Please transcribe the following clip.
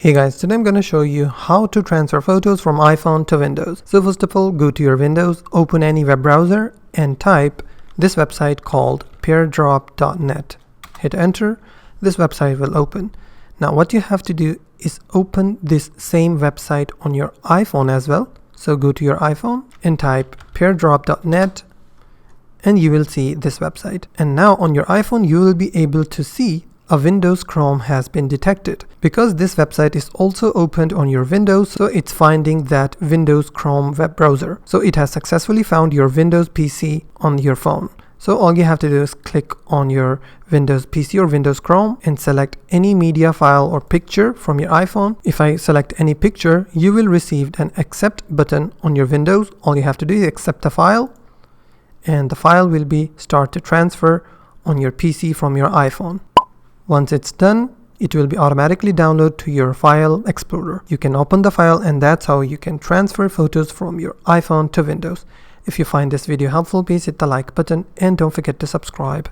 Hey guys, today I'm going to show you how to transfer photos from iPhone to Windows. So first of all, go to your Windows, open any web browser and type this website called peardrop.net. Hit enter. This website will open. Now what you have to do is open this same website on your iPhone as well. So go to your iPhone and type peardrop.net and you will see this website. And now on your iPhone you will be able to see a Windows Chrome has been detected. Because this website is also opened on your Windows, so it's finding that Windows Chrome web browser. So it has successfully found your Windows PC on your phone. So all you have to do is click on your Windows PC or Windows Chrome and select any media file or picture from your iPhone. If I select any picture, you will receive an accept button on your Windows. All you have to do is accept the file and the file will be start to transfer on your PC from your iPhone. Once it's done, it will be automatically downloaded to your file explorer. You can open the file and that's how you can transfer photos from your iPhone to Windows. If you find this video helpful, please hit the like button and don't forget to subscribe.